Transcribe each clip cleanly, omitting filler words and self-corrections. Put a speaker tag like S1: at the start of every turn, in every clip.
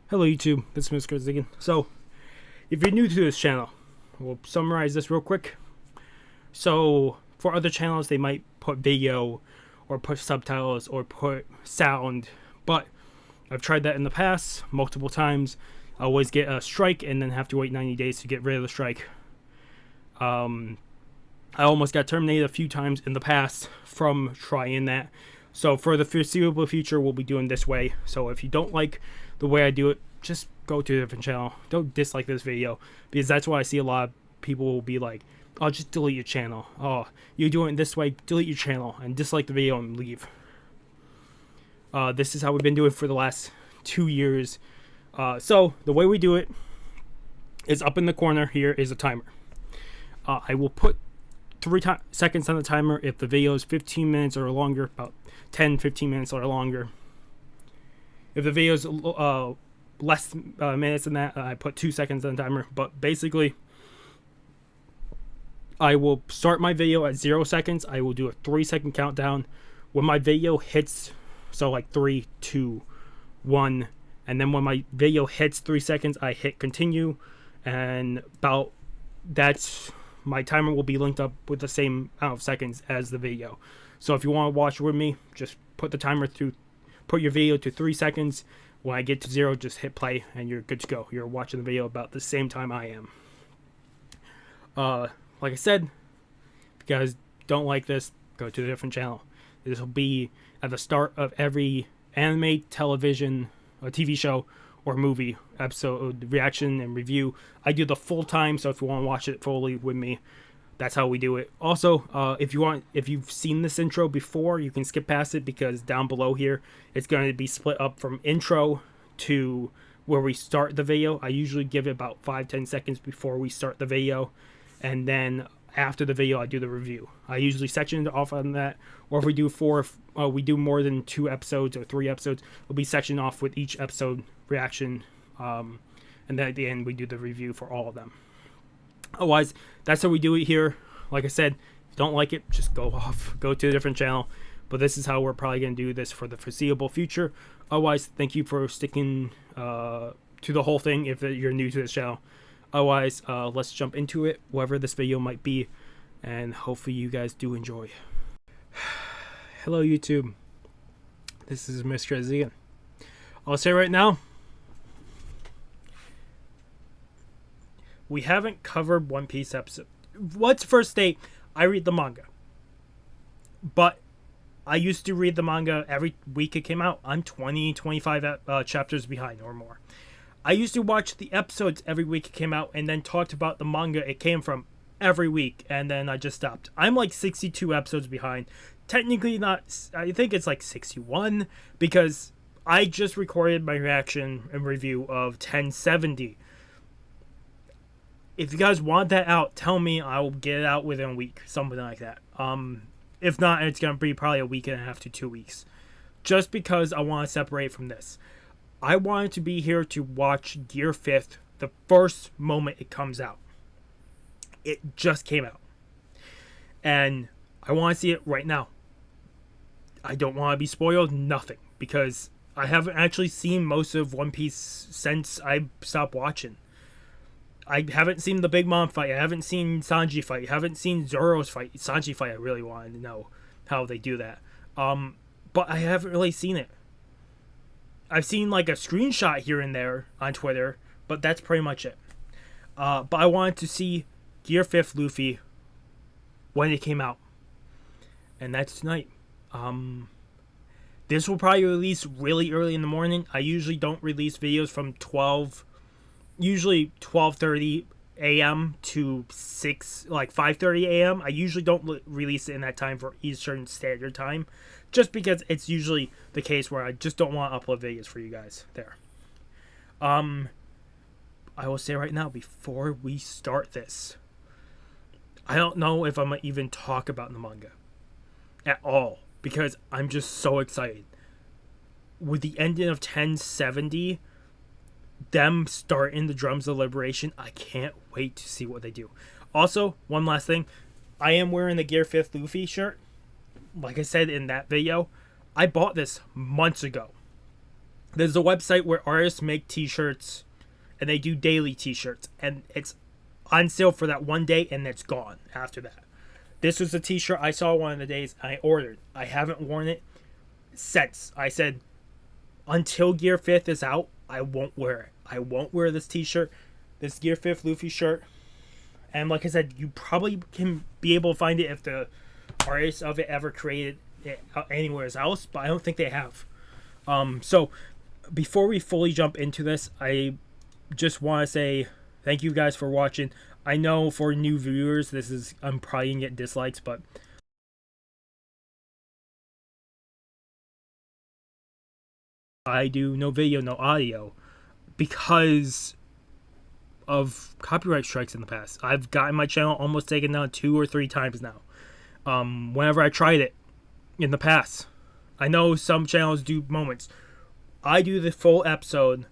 S1: Hello YouTube, this is Mr. Ziggin. So, if you're new to this channel, we'll summarize this real quick. So, for other channels, they might put video, or put subtitles, or put sound, but I've tried that in the past, multiple times. I always get a strike, and then have to wait 90 days to get rid of the strike. I almost got terminated a few times in the past from trying that. So for the foreseeable future, we'll be doing this way. So if you don't like the way I do it, just go to a different channel. Don't dislike this video, because that's why I see a lot of people will be like, oh, just delete your channel. Oh, you're doing it this way, delete your channel and dislike the video and leave. This is how we've been doing for the last 2 years. So the way we do it is up in the corner here is a timer. I will put 3 seconds on the timer if the video is 15 minutes or longer, about 10-15 minutes or longer. If the video is less minutes than that, I put 2 seconds on the timer. But basically, I will start my video at 0 seconds. I will do a 3-second countdown. When my video hits, so like 3, 2, 1, and then when my video hits 3 seconds, I hit continue, and about that's my timer will be linked up with the same amount of seconds as the video. So if you want to watch with me, just put the timer through, put your video to 3 seconds. When I get to 0, just hit play and you're good to go. You're watching the video about the same time I am. Like I said, if you guys don't like this, go to a different channel. This will be at the start of every anime, television, or TV show, or movie episode reaction and review. I do the full time, so if you want to watch it fully with me, that's how we do it. Also, if you've seen this intro before, you can skip past it, because down below here it's going to be split up from intro to where we start the video. I usually give it about 5-10 seconds before we start the video, and then after the video I do the review. I usually section it off on that, or if we do we do more than 2 episodes or 3 episodes, we'll be sectioned off with each episode reaction, and then at the end we do the review for all of them. Otherwise, that's how we do it here. Like I said, if you don't like it, just go to a different channel. But this is how we're probably going to do this for the foreseeable future. Otherwise, thank you for sticking to the whole thing if you're new to this channel. Otherwise, let's jump into it, whatever this video might be, and hopefully you guys do enjoy. Hello YouTube, this is Mr. Ziggin. I'll say right now, we haven't covered One Piece episode. Let's first state, I read the manga. But I used to read the manga every week it came out. I'm 20-25 chapters behind or more. I used to watch the episodes every week it came out, and then talked about the manga it came from every week, and then I just stopped. I'm like 62 episodes behind. Technically not, I think it's like 61, because I just recorded my reaction and review of 1070. If you guys want that out, tell me. I'll get it out within a week, something like that. If not, it's going to be probably a week and a half to 2 weeks. Just because I want to separate from this. I wanted to be here to watch Gear 5th the first moment it comes out. It just came out. And I want to see it right now. I don't want to be spoiled, nothing. Because I haven't actually seen most of One Piece since I stopped watching. I haven't seen the Big Mom fight. I haven't seen Sanji fight. I haven't seen Zoro's fight. Sanji fight, I really wanted to know how they do that. But I haven't really seen it. I've seen like a screenshot here and there on Twitter, but that's pretty much it. But I wanted to see Gear 5th Luffy when it came out. And that's tonight. This will probably release really early in the morning. I usually don't release videos from 12:30 a.m. to 5:30 a.m. I usually don't release it in that time for Eastern Standard Time, just because it's usually the case where I just don't want to upload videos for you guys there. I will say right now, before we start this, I don't know if I'm going to even talk about the manga at all, because I'm just so excited. With the ending of 1070, them starting the Drums of Liberation, I can't wait to see what they do. Also, one last thing, I am wearing the Gear 5th Luffy shirt. like I said in that video, I bought this months ago. There's a website where artists make t-shirts and they do daily t-shirts, and it's on sale for that one day and it's gone after that. This was a t-shirt I saw one of the days I ordered. I haven't worn it since. I said until Gear 5th is out, I won't wear it. I won't wear this t-shirt, this Gear 5th Luffy shirt. And like I said, you probably can be able to find it if the artists of it ever created it anywhere else, but I don't think they have. So before we fully jump into this, I just want to say thank you guys for watching. I know for new viewers, I'm probably gonna get dislikes, but I do no video, no audio because of copyright strikes in the past. I've gotten my channel almost taken down 2 or 3 times now. Whenever I tried it in the past. I know some channels do moments. I do the full episode.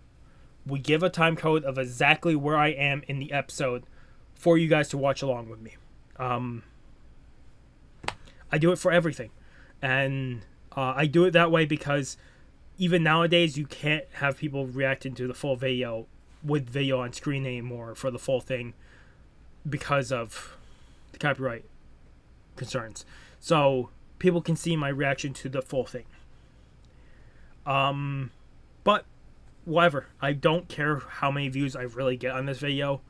S1: We give a time code of exactly where I am in the episode for you guys to watch along with me. I do it for everything. And I do it that way because even nowadays you can't have people reacting to the full video with video on screen anymore for the full thing because of the copyright concerns. So people can see my reaction to the full thing. But whatever. I don't care how many views I really get on this video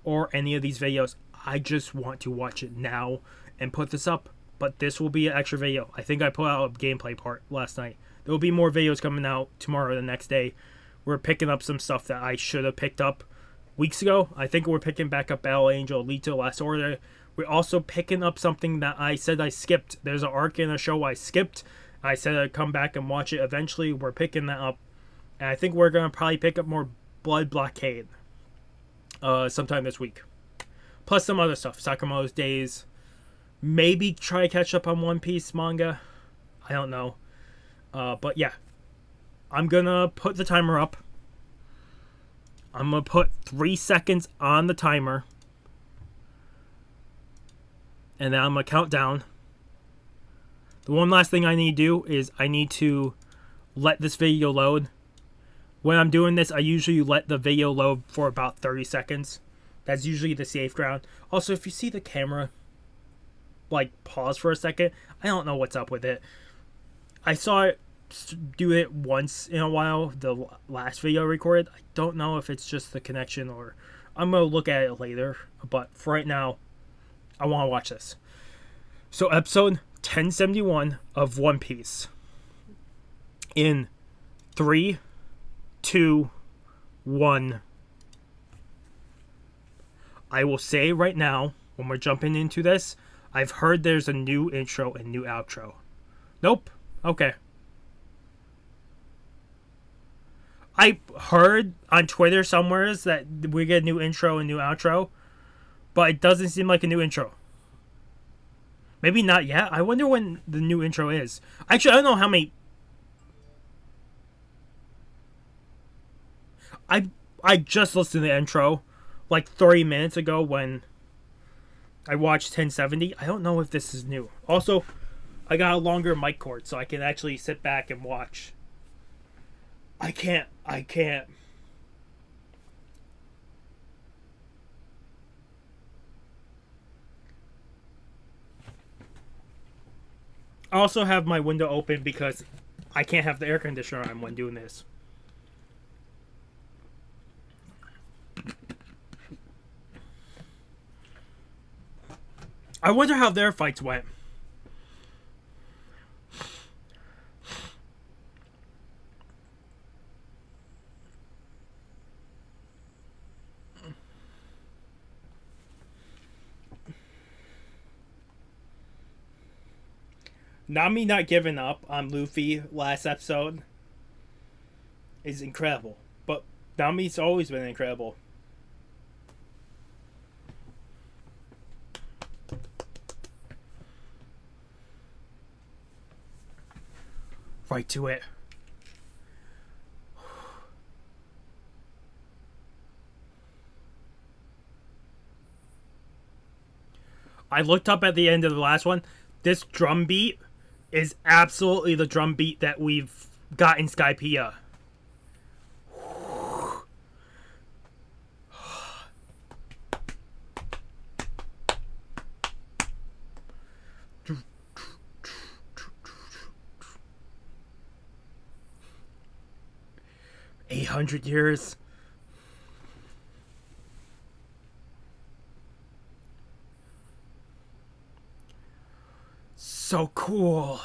S1: or any of these videos. I just want to watch it now and put this up. But this will be an extra video. I think I put out a gameplay part last night. There will be more videos coming out tomorrow or the next day. We're picking up some stuff that I should have picked up weeks ago. I think we're picking back up Battle Angel, Alito, Last Order. We're also picking up something that I said I skipped. There's an arc in a show I skipped. I said I'd come back and watch it eventually. We're picking that up. And I think we're going to probably pick up more Blood Blockade sometime this week. Plus some other stuff. Sakamoto's Days. Maybe try to catch up on One Piece manga. I don't know. But yeah. I'm going to put the timer up. I'm going to put 3 seconds on the timer. And then I'm going to count down. The one last thing I need to do is I need to let this video load. When I'm doing this, I usually let the video load for about 30 seconds. That's usually the safe ground. Also, if you see the camera like pause for a second, I don't know what's up with it. I saw it do it once in a while, the last video I recorded. I don't know if it's just the connection or I'm going to look at it later. But for right now, I want to watch this. So episode 1071 of One Piece. In 3, 2, 1. I will say right now, when we're jumping into this, I've heard there's a new intro and new outro. Nope. Okay. I heard on Twitter somewhere that we get a new intro and new outro, but it doesn't seem like a new intro. Maybe not yet. I wonder when the new intro is. Actually, I don't know how many. I just listened to the intro like 30 minutes ago when I watched 1070. I don't know if this is new. Also, I got a longer mic cord so I can actually sit back and watch. I can't. I also have my window open because I can't have the air conditioner on when doing this. I wonder how their fights went. Nami not giving up on Luffy last episode is incredible. But Nami's always been incredible. Right to it. I looked up at the end of the last one. This drum beat is absolutely the drum beat that we've got in Skypiea. $800. So cool.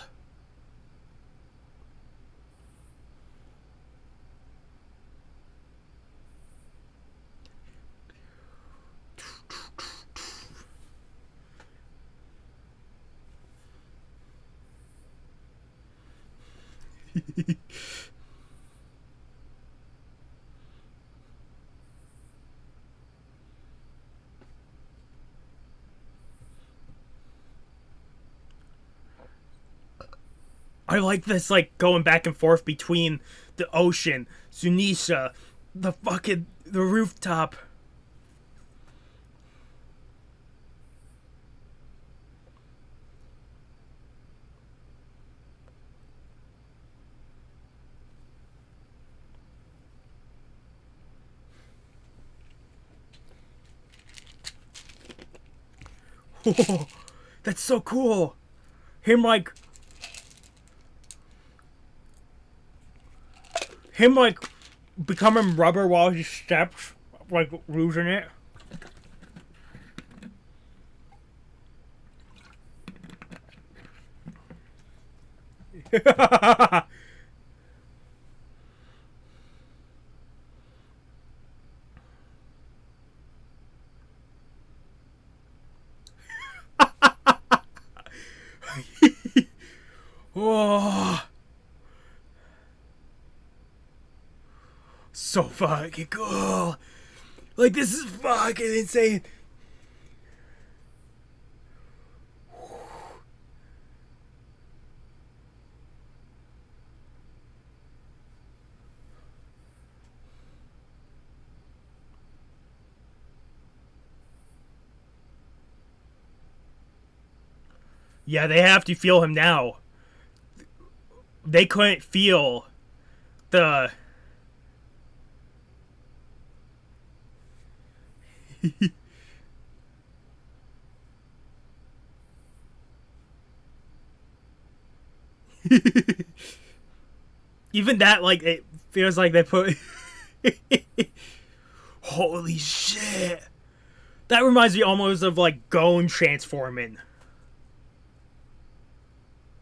S1: I like this, like, going back and forth between the ocean, Zunisha, the rooftop. Oh, that's so cool. Him like becoming rubber while he steps, like losing it. Oh, so fucking cool. Like, this is fucking insane. Yeah, they have to feel him now. They couldn't feel the... Even that, like, it feels like they put... Holy shit. That reminds me almost of, like, Gon transforming.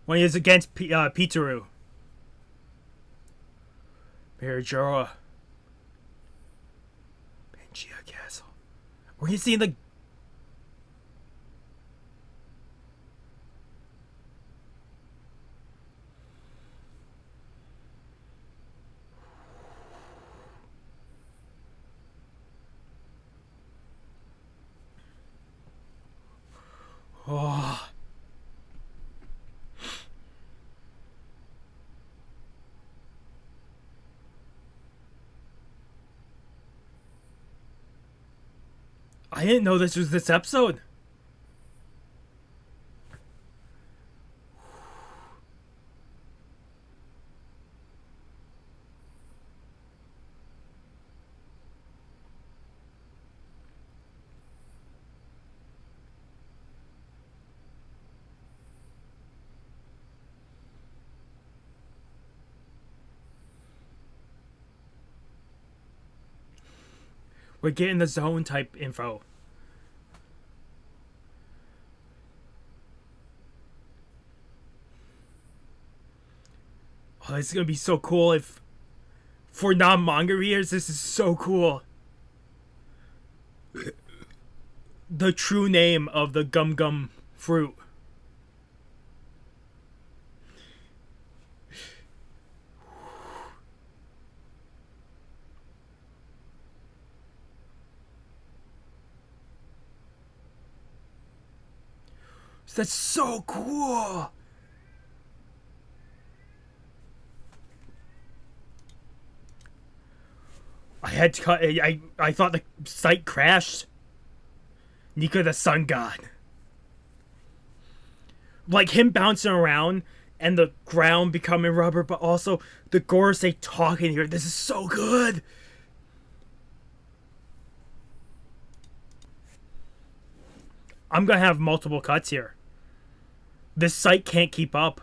S1: When he was against Pitaru. Marijora. Pangea Castle. Were you seeing the... Oh... I didn't know this was this episode. We're getting the zone type info. Oh, this is gonna be so cool if... For non-manga readers, this is so cool. The true name of the gum gum fruit. That's so cool. I had to cut. I thought the site crashed. Nika the Sun God. Like him bouncing around and the ground becoming rubber, but also the Gorosei talking here. This is so good. I'm gonna have multiple cuts here. This site can't keep up.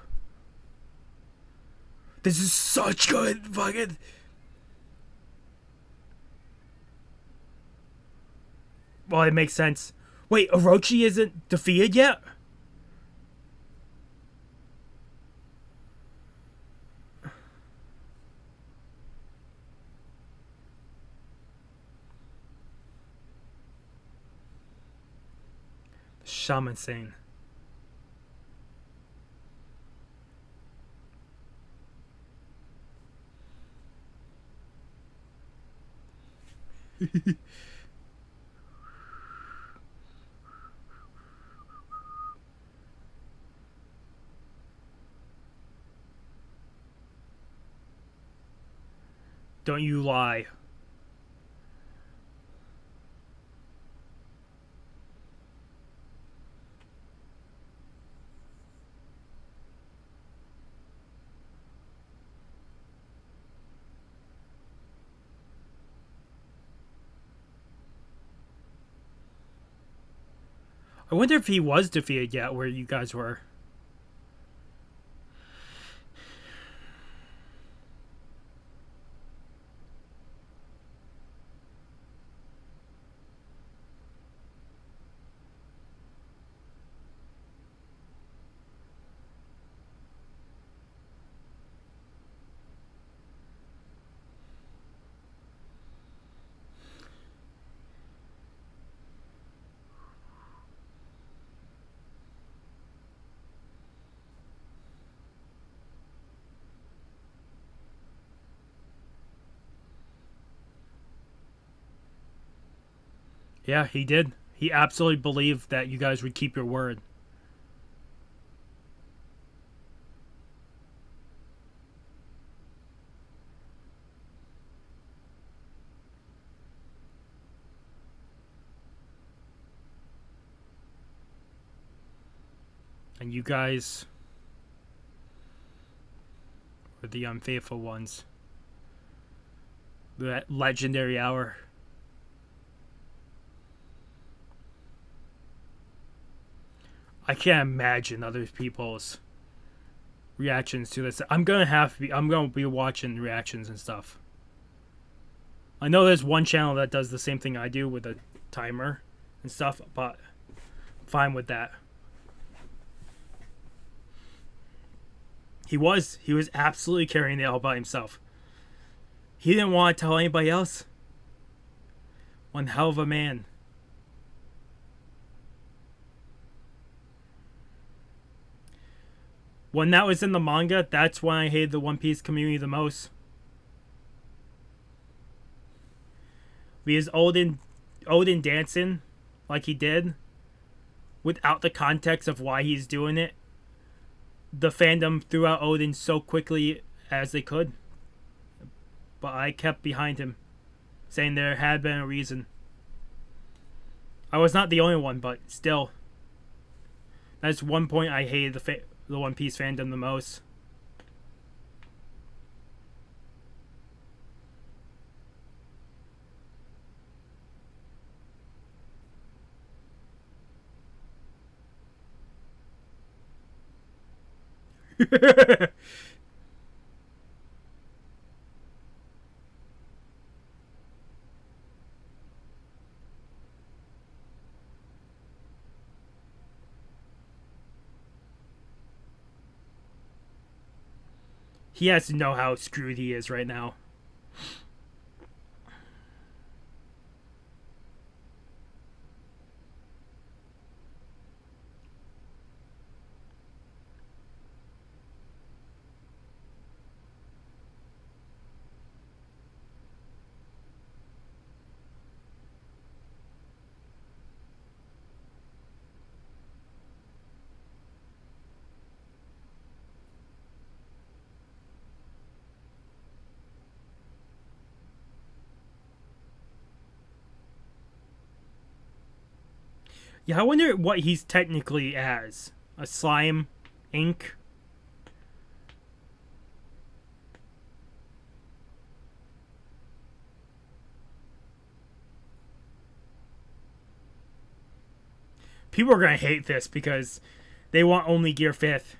S1: This is such good fucking. Well, it makes sense. Wait, Orochi isn't defeated yet? Shaman Sane. Don't you lie. I wonder if he was defeated yet where you guys were. Yeah, he did. He absolutely believed that you guys would keep your word. And you guys were the unfaithful ones. That legendary hour. I can't imagine other people's reactions to this. I'm gonna be watching reactions and stuff. I know there's one channel that does the same thing I do with a timer and stuff, but I'm fine with that. He was absolutely carrying it all by himself. He didn't want to tell anybody else. One hell of a man. When that was in the manga, that's when I hated the One Piece community the most. Because Odin dancing like he did, without the context of why he's doing it, the fandom threw out Odin so quickly as they could. But I kept behind him, saying there had been a reason. I was not the only one, but still. That's one point I hated the One Piece fandom the most. He has to know how screwed he is right now. Yeah, I wonder what he's technically as. A slime ink? People are gonna hate this because they want only Gear 5th.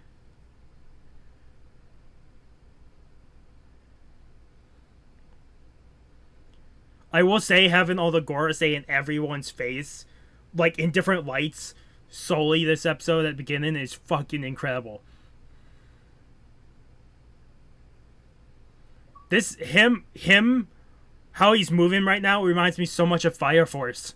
S1: I will say having all the Gorosei in everyone's face, like in different lights, solely this episode at the beginning is fucking incredible. Him, how he's moving right now reminds me so much of Fire Force.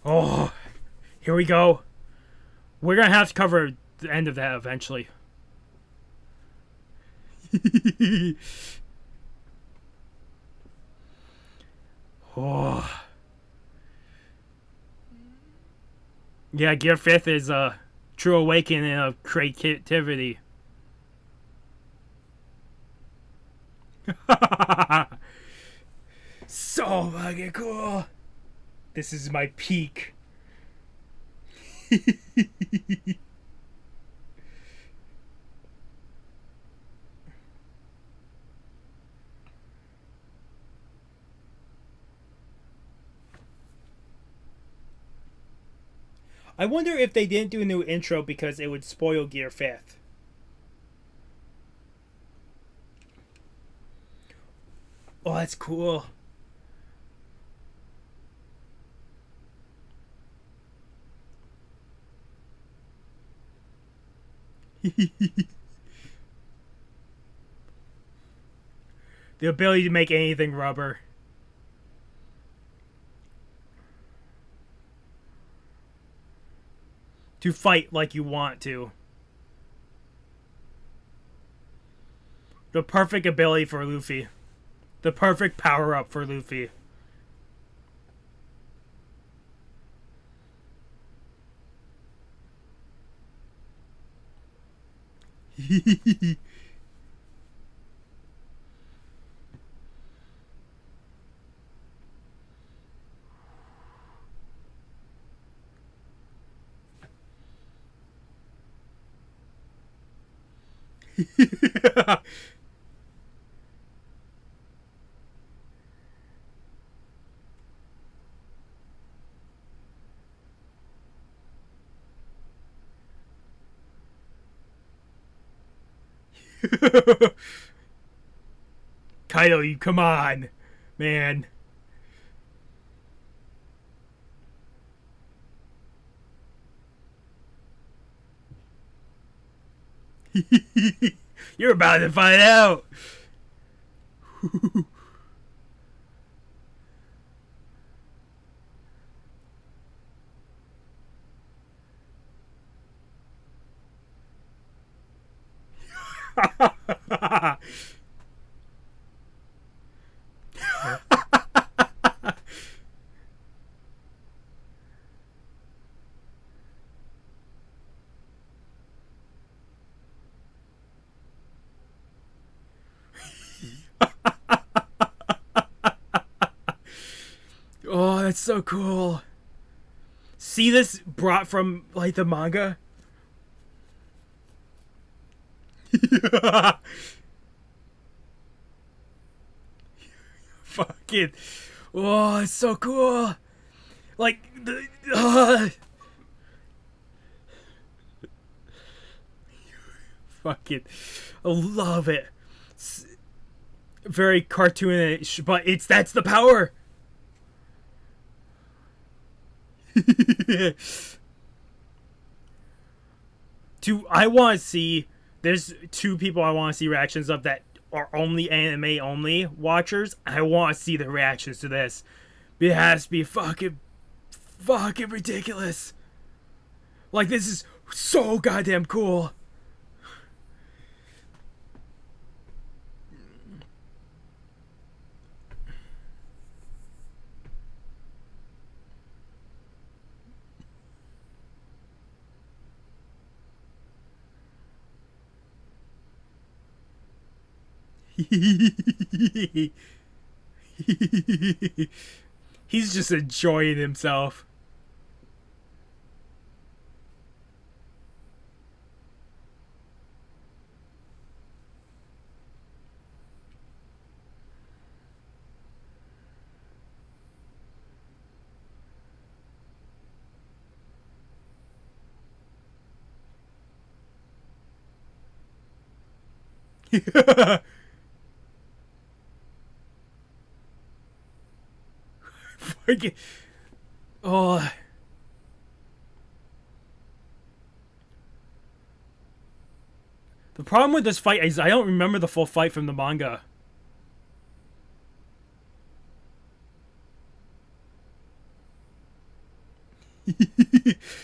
S1: Oh, here we go. We're gonna have to cover the end of that eventually. Oh. Yeah, Gear 5th is a true awakening of creativity. So fucking cool. This is my peak. I wonder if they didn't do a new intro because it would spoil Gear 5th. Oh, that's cool. The ability to make anything rubber. To fight like you want to. The perfect ability for Luffy. The perfect power-up for Luffy. Kaido, you come on, man. You're about to find out. Oh, that's so cool. See this brought from like the manga? Fucking. Oh, it's so cool. Like fucking. I love it. It's very cartoonish, but that's the power. I want to see. There's two people I want to see reactions of that are only anime only watchers. I want to see the reactions to this. It has to be fucking ridiculous. Like, this is so goddamn cool. He's just enjoying himself. Oh. The problem with this fight is I don't remember the full fight from the manga.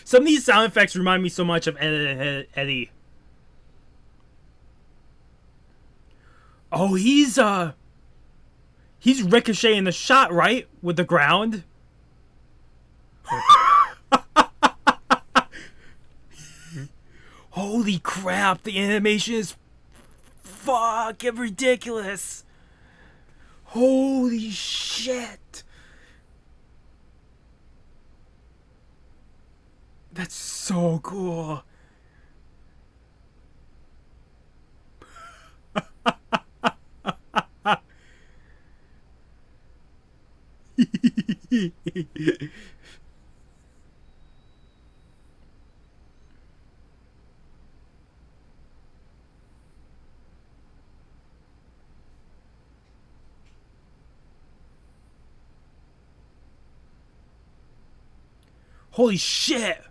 S1: Some of these sound effects remind me so much of Eddie. Oh, he's ricocheting the shot, right? With the ground. Holy crap, the animation is fucking ridiculous. Holy shit. That's so cool. Holy shit.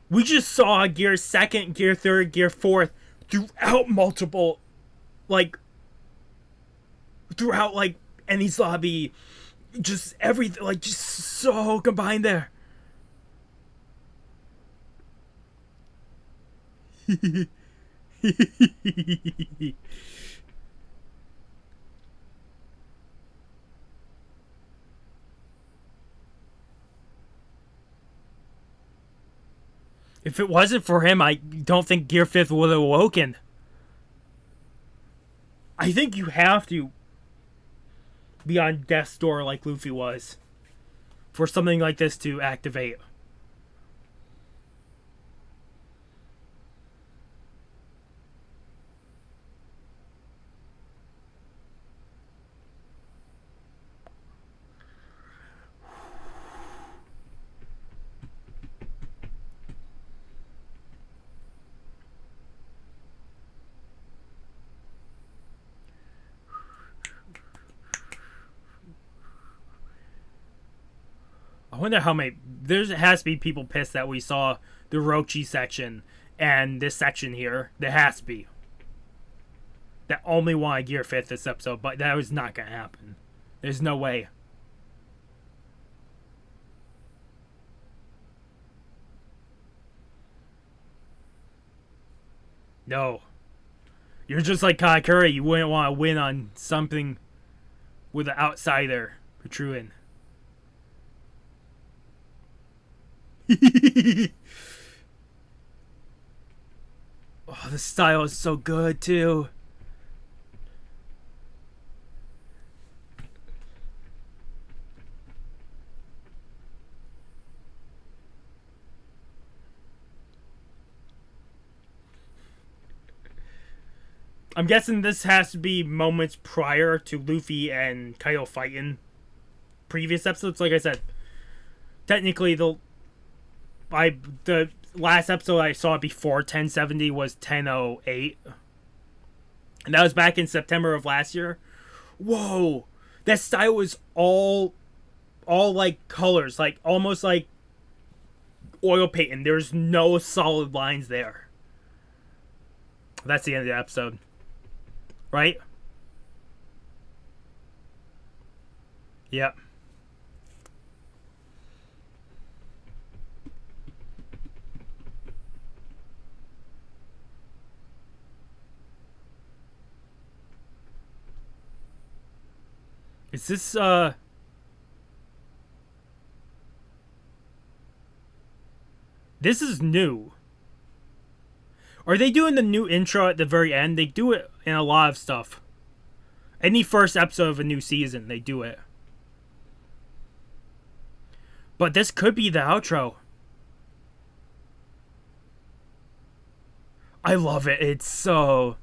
S1: We just saw Gear 2nd, Gear 3rd, Gear 4th throughout multiple, like, throughout, like, Eni's lobby. Just everything, like, just so combined there. If it wasn't for him, I don't think Gear 5th would have awoken. I think you have to be on death's door like Luffy was for something like this to activate. I wonder how many. There has to be people pissed that we saw the Orochi section and this section here. There has to be. That only want to Gear 5th this episode, but that was not going to happen. There's no way. No. You're just like Katakuri. You wouldn't want to win on something with an outsider protruding. Oh, the style is so good too. I'm guessing this has to be moments prior to Luffy and Kaido fighting previous episodes. Like I said, technically the last episode I saw before 1070 was 1008. And that was back in September of last year. Whoa. That style was all like colors, like almost like oil painting. There's no solid lines there. That's the end of the episode. Right? Yep. Is this, this is new. Are they doing the new intro at the very end? They do it in a lot of stuff. Any first episode of a new season, they do it. But this could be the outro. I love it. It's so...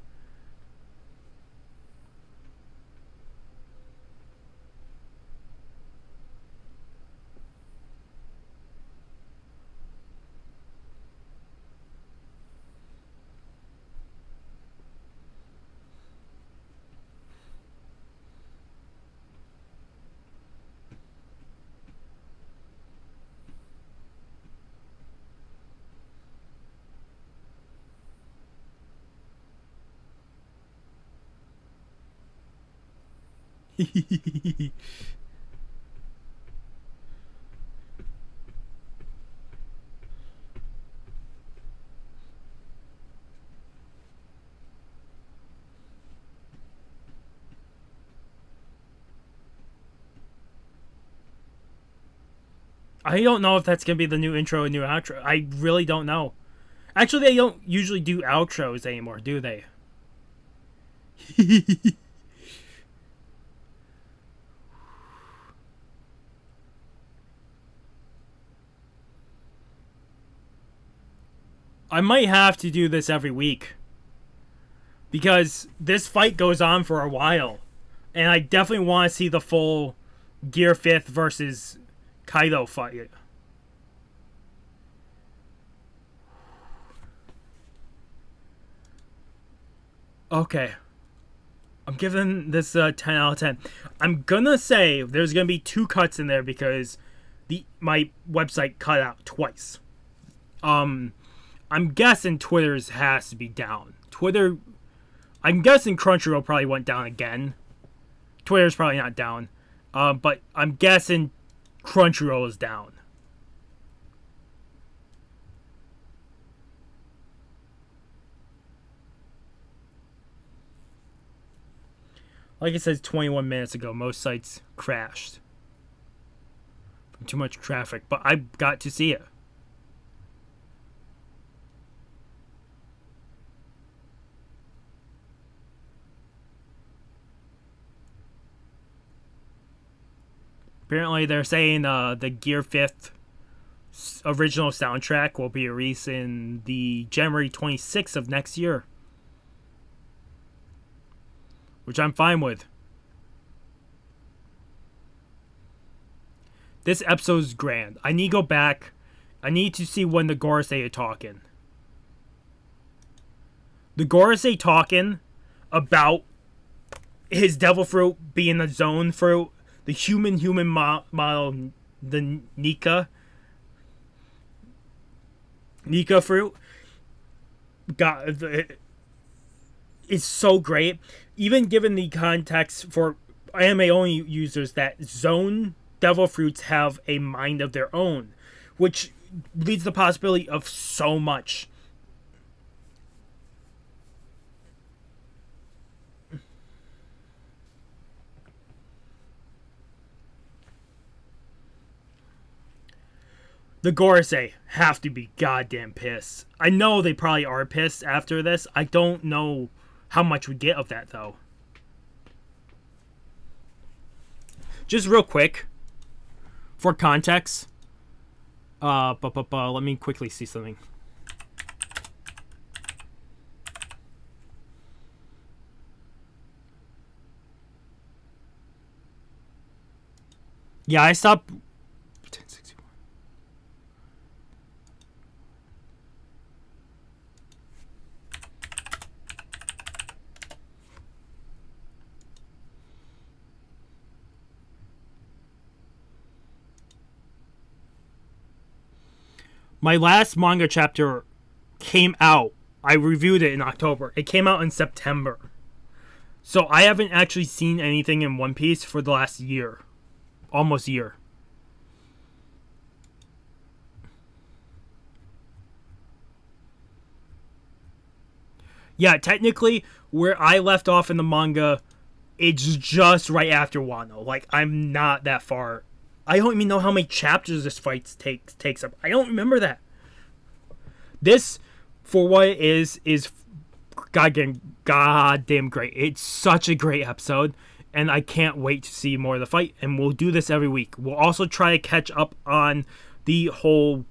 S1: I don't know if that's going to be the new intro and new outro. I really don't know. Actually, they don't usually do outros anymore, do they? I might have to do this every week. Because this fight goes on for a while. And I definitely want to see the full Gear 5th versus Kaido fight. Okay. I'm giving this a 10 out of 10. I'm gonna say there's gonna be 2 cuts in there because my website cut out twice. I'm guessing Twitter's has to be down. I'm guessing Crunchyroll probably went down again. Twitter's probably not down. But I'm guessing Crunchyroll is down. Like it says 21 minutes ago, most sites crashed from too much traffic, but I got to see it. Apparently, they're saying the Gear 5th original soundtrack will be released in the January 26th of next year. Which I'm fine with. This episode's grand. I need to go back. I need to see when the Gorosei are talking. The Gorosei talking about his devil fruit being the zone fruit. The human model, the Nika fruit, is so great. Even given the context for anime only users that zone devil fruits have a mind of their own, which leads to the possibility of so much. The Gorosei have to be goddamn pissed. I know they probably are pissed after this. I don't know how much we get of that, though. Just real quick, for context, let me quickly see something. Yeah, I stopped... My last manga chapter came out. I reviewed it in October. It came out in September. So I haven't actually seen anything in One Piece for the last year. Almost a year. Yeah, technically, where I left off in the manga, it's just right after Wano. Like, I'm not that far. I don't even know how many chapters this fight takes up. I don't remember that. This for what it is goddamn great. It's such a great episode, and I can't wait to see more of the fight. And we'll do this every week. We'll also try to catch up on the whole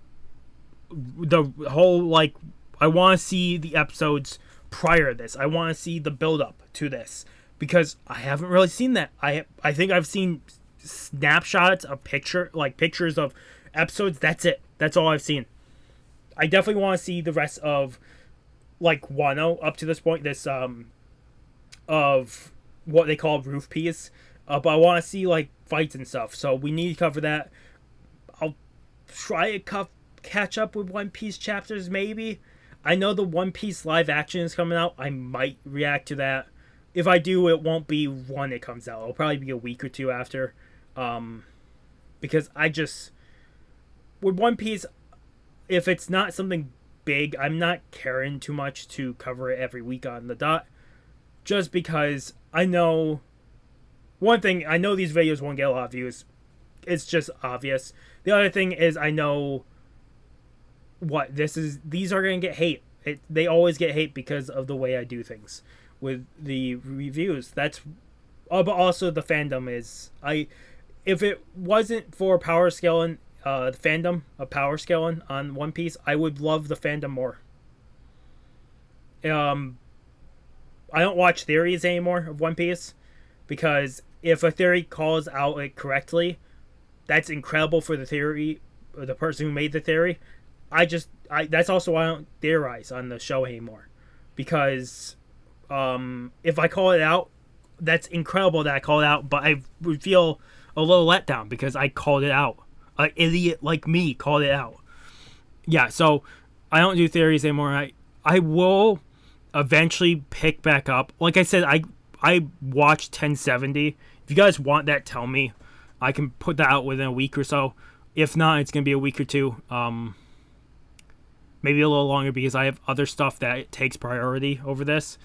S1: like, I want to see the episodes prior to this. I want to see the build up to this, because I haven't really seen that. I think I've seen snapshots of pictures of episodes. That's it. That's all I've seen. I definitely want to see the rest of, like, Wano up to this point. This of what they call roof piece. But I want to see, like, fights and stuff. So we need to cover that. I'll try to catch up with One Piece chapters, maybe. I know the One Piece live action is coming out. I might react to that. If I do, it won't be when it comes out. It'll probably be a week or two after. Because with One Piece, if it's not something big, I'm not caring too much to cover it every week on the dot. Just because I know, one thing, I know these videos won't get a lot of views. It's just obvious. The other thing is, I know these are going to get hate. They always get hate because of the way I do things with the reviews. But also the fandom is, if it wasn't for power scaling, the fandom of power scaling on One Piece, I would love the fandom more. I don't watch theories anymore of One Piece, because if a theory calls out it correctly, that's incredible for the theory, or the person who made the theory. That's also why I don't theorize on the show anymore, because if I call it out, that's incredible that I called it out, but I would feel a little let down because I called it out. An idiot like me called it out. Yeah, so I don't do theories anymore. I will eventually pick back up. Like I said, I watched 1070. If you guys want that, tell me. I can put that out within a week or so. If not, it's going to be a week or two. Maybe a little longer, because I have other stuff that takes priority over this.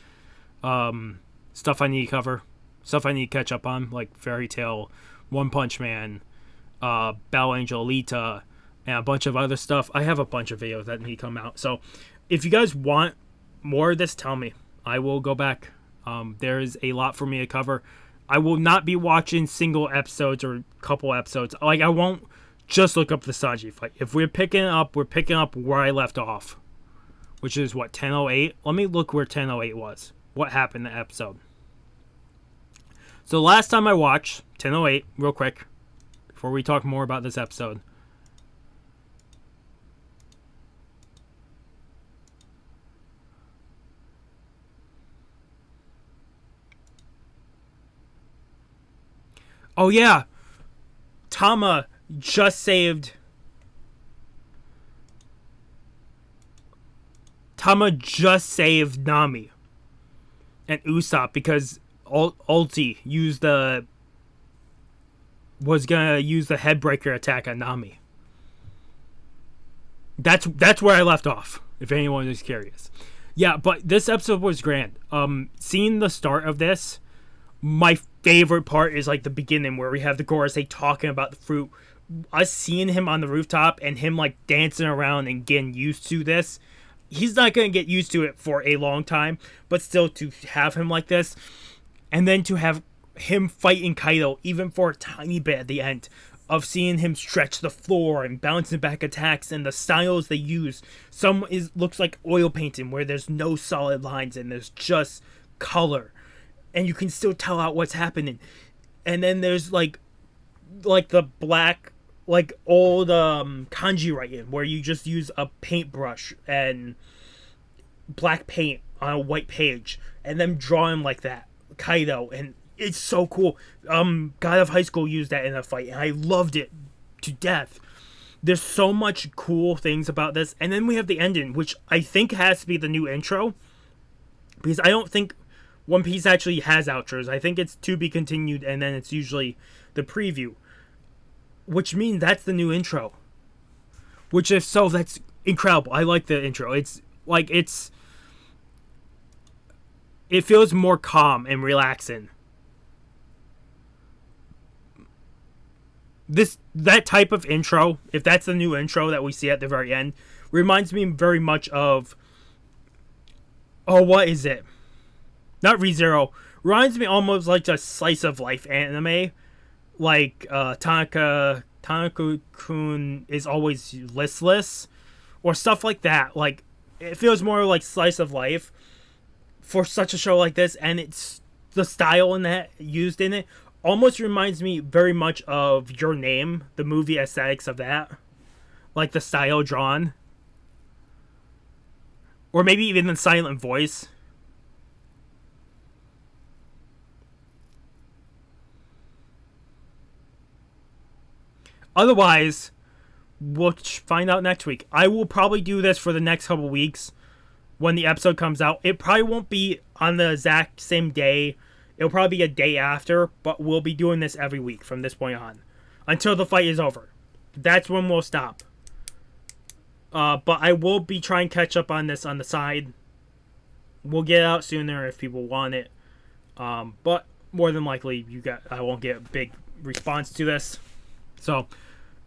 S1: Stuff I need to cover. Stuff I need to catch up on, like Fairy Tail, One Punch Man, Battle Angel Alita, and a bunch of other stuff. I have a bunch of videos that need to come out. So if you guys want more of this, tell me. I will go back. There is a lot for me to cover. I will not be watching single episodes or couple episodes. Like, I won't just look up the Sanji fight. If we're picking up where I left off, which is, what, 10:08? Let me look where 10:08 was. What happened in the episode? So last time I watched 10:08, real quick, before we talk more about this episode. Oh yeah, Tama just saved Nami and Usopp because Ulti was gonna use the headbreaker attack on Nami. That's where I left off, if anyone is curious. Yeah, but this episode was grand. Seeing the start of this, my favorite part is like the beginning where we have the Gorosei talking about the fruit. Us seeing him on the rooftop and him like dancing around and getting used to this. He's not going to get used to it for a long time, but still to have him like this, and then to have him fighting Kaido even for a tiny bit at the end, of seeing him stretch the floor and bouncing back attacks, and the styles they use. Some looks like oil painting where there's no solid lines and there's just color, and you can still tell out what's happening. And then there's like the black, like old kanji writing where you just use a paintbrush and black paint on a white page and then draw him like that, Kaido, and it's so cool. God of High School used that in a fight and I loved it to death. There's so much cool things about this. And then we have the ending, which I think has to be the new intro, because I don't think One Piece actually has outros. I think it's to be continued, and then it's usually the preview, which means that's the new intro. Which, if so, that's incredible. I like the intro. It feels more calm and relaxing. That type of intro, if that's the new intro that we see at the very end, reminds me very much of Oh, what is it? Not ReZero. Reminds me almost like a slice of life anime. Like Tanaka-kun is always listless. Or stuff like that. Like, it feels more like slice of life for such a show like this. And it's the style in that used in it almost reminds me very much of Your Name, the movie aesthetics of that. Like the style drawn. Or maybe even the silent voice. Otherwise, we'll find out next week. I will probably do this for the next couple weeks when the episode comes out. It probably won't be on the exact same day. It'll probably be a day after, but we'll be doing this every week from this point on until the fight is over. That's when we'll stop. But I will be trying to catch up on this on the side. We'll get it out sooner if people want it. But more than likely, I won't get a big response to this. So,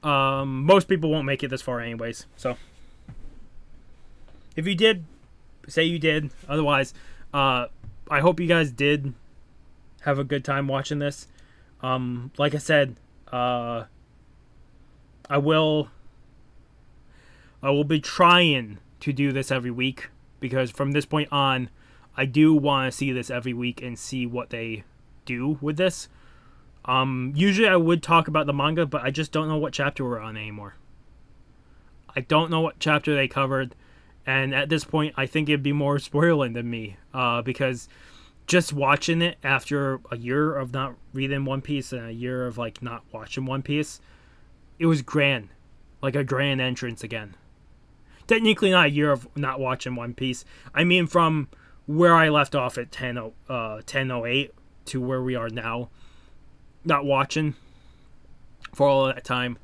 S1: most people won't make it this far anyways. So, if you did, say you did. Otherwise, I hope you guys did have a good time watching this. Like I said, I will be trying to do this every week because from this point on, I do want to see this every week and see what they do with this. Usually I would talk about the manga, but I just don't know what chapter we're on anymore. I don't know what chapter they covered, and at this point, I think it'd be more spoiling than me, because just watching it after a year of not reading One Piece and a year of like not watching One Piece, it was grand, like a grand entrance again. Technically not a year of not watching One Piece. I mean from where I left off at 10:08 to where we are now. Not watching for all of that time.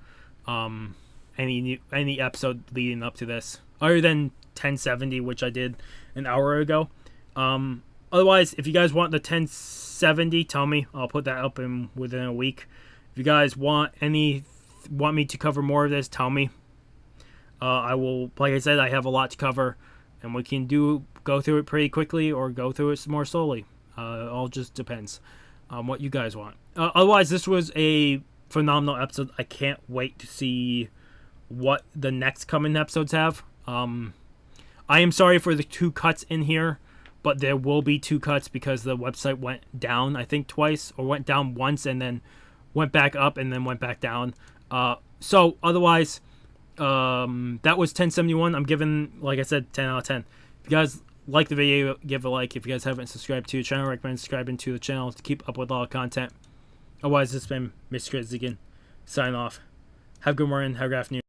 S1: Any episode leading up to this, other than 1070, which I did an hour ago. Otherwise, if you guys want the 1070, tell me. I'll put that up within a week. If you guys want me to cover more of this, tell me. I will. Like I said, I have a lot to cover, and we can go through it pretty quickly or go through it more slowly. All just depends on what you guys want. Otherwise, this was a phenomenal episode. I can't wait to see what the next coming episodes have. I am sorry for the 2 cuts in here, but there will be 2 cuts because the website went down, I think, twice, or went down once and then went back up and then went back down. So, otherwise, that was 1071. I'm giving, like I said, 10 out of 10. If you guys like the video, give a like. If you guys haven't subscribed to the channel, I recommend subscribing to the channel to keep up with all the content. Otherwise, this has been Mr. Zigan. Sign off. Have a good morning. Have a good afternoon.